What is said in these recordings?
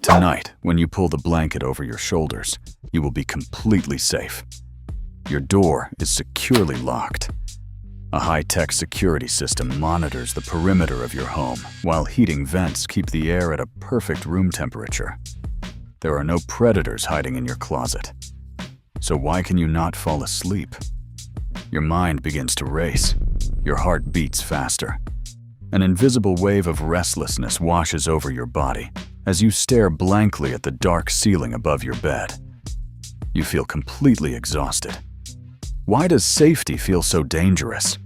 Tonight, when you pull the blanket over your shoulders, you will be completely safe. Your door is securely locked. A high-tech security system monitors the perimeter of your home, while heating vents keep the air at a perfect room temperature. There are no predators hiding in your closet. So why can you not fall asleep? Your mind begins to race. Your heart beats faster. An invisible wave of restlessness washes over your body as you stare blankly at the dark ceiling above your bed. You feel completely exhausted. Why does safety feel so dangerous?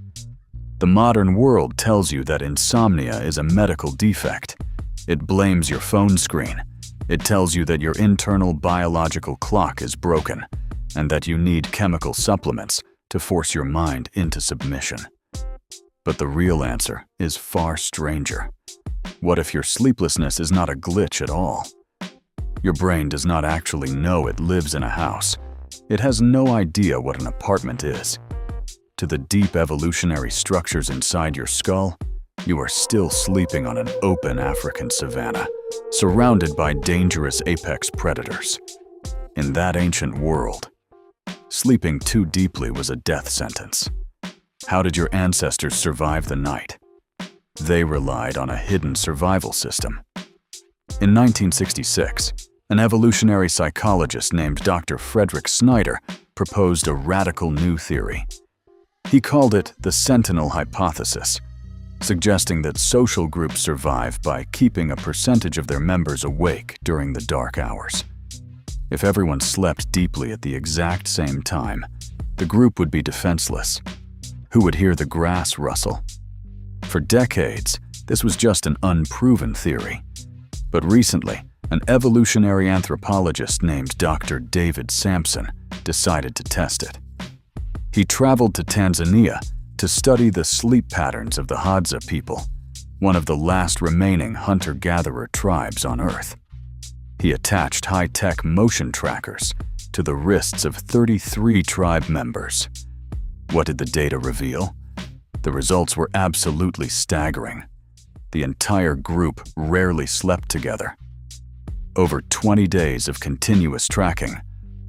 The modern world tells you that insomnia is a medical defect. It blames your phone screen. It tells you that your internal biological clock is broken and that you need chemical supplements to force your mind into submission. But the real answer is far stranger. What if your sleeplessness is not a glitch at all? Your brain does not actually know it lives in a house. It has no idea what an apartment is. To the deep evolutionary structures inside your skull, you are still sleeping on an open African savanna, surrounded by dangerous apex predators. In that ancient world, sleeping too deeply was a death sentence. How did your ancestors survive the night? They relied on a hidden survival system. In 1966, an evolutionary psychologist named Dr. Frederick Snyder proposed a radical new theory. He called it the Sentinel Hypothesis, suggesting that social groups survive by keeping a percentage of their members awake during the dark hours. If everyone slept deeply at the exact same time, the group would be defenseless. Who would hear the grass rustle? For decades, this was just an unproven theory. But recently, an evolutionary anthropologist named Dr. David Samson decided to test it. He traveled to Tanzania to study the sleep patterns of the Hadza people, one of the last remaining hunter-gatherer tribes on Earth. He attached high-tech motion trackers to the wrists of 33 tribe members. What did the data reveal? The results were absolutely staggering. The entire group rarely slept together. Over 20 days of continuous tracking,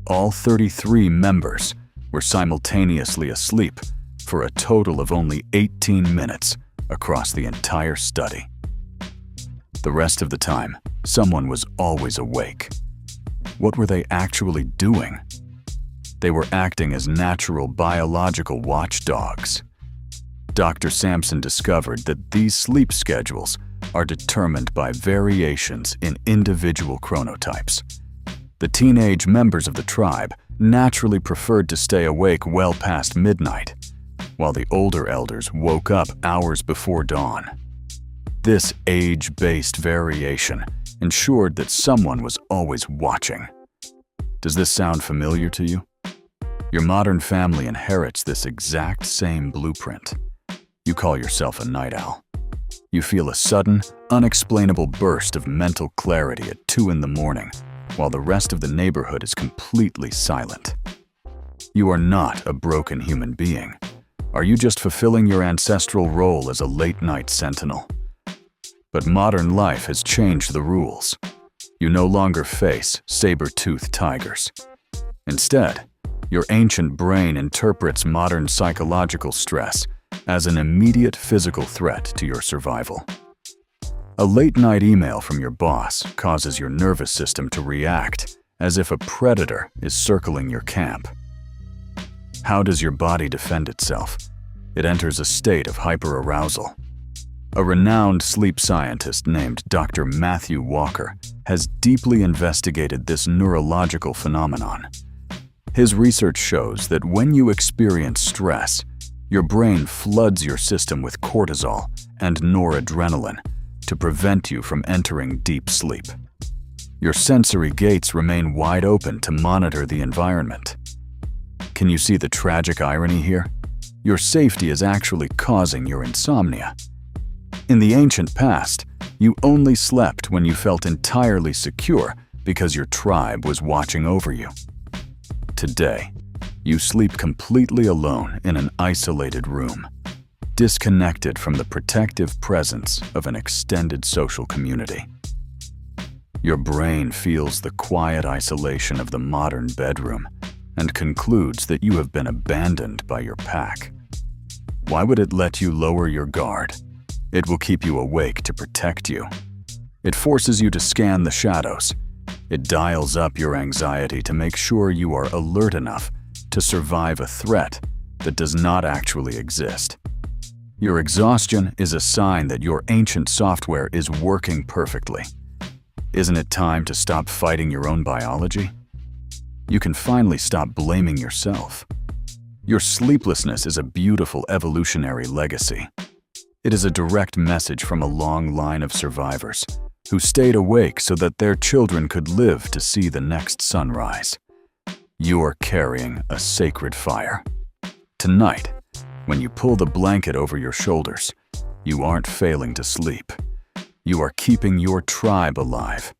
all 33 members were simultaneously asleep for a total of only 18 minutes across the entire study. The rest of the time, someone was always awake. What were they actually doing? They were acting as natural biological watchdogs. Dr. Samson discovered that these sleep schedules are determined by variations in individual chronotypes. The teenage members of the tribe naturally preferred to stay awake well past midnight, while the older elders woke up hours before dawn. This age-based variation ensured that someone was always watching. Does this sound familiar to you? Your modern family inherits this exact same blueprint. You call yourself a night owl. You feel a sudden, unexplainable burst of mental clarity at 2 in the morning, while the rest of the neighborhood is completely silent. You are not a broken human being. Are you just fulfilling your ancestral role as a late-night sentinel? But modern life has changed the rules. You no longer face saber-toothed tigers. Instead, your ancient brain interprets modern psychological stress as an immediate physical threat to your survival. A late-night email from your boss causes your nervous system to react as if a predator is circling your camp. How does your body defend itself? It enters a state of hyperarousal. A renowned sleep scientist named Dr. Matthew Walker has deeply investigated this neurological phenomenon. His research shows that when you experience stress, your brain floods your system with cortisol and noradrenaline to prevent you from entering deep sleep. Your sensory gates remain wide open to monitor the environment. Can you see the tragic irony here? Your safety is actually causing your insomnia. In the ancient past, you only slept when you felt entirely secure because your tribe was watching over you. Today, you sleep completely alone in an isolated room, disconnected from the protective presence of an extended social community. Your brain feels the quiet isolation of the modern bedroom and concludes that you have been abandoned by your pack. Why would it let you lower your guard? It will keep you awake to protect you. It forces you to scan the shadows. It dials up your anxiety to make sure you are alert enough to survive a threat that does not actually exist. Your exhaustion is a sign that your ancient software is working perfectly. Isn't it time to stop fighting your own biology? You can finally stop blaming yourself. Your sleeplessness is a beautiful evolutionary legacy. It is a direct message from a long line of survivors who stayed awake so that their children could live to see the next sunrise. You are carrying a sacred fire. Tonight, when you pull the blanket over your shoulders, you aren't failing to sleep. You are keeping your tribe alive.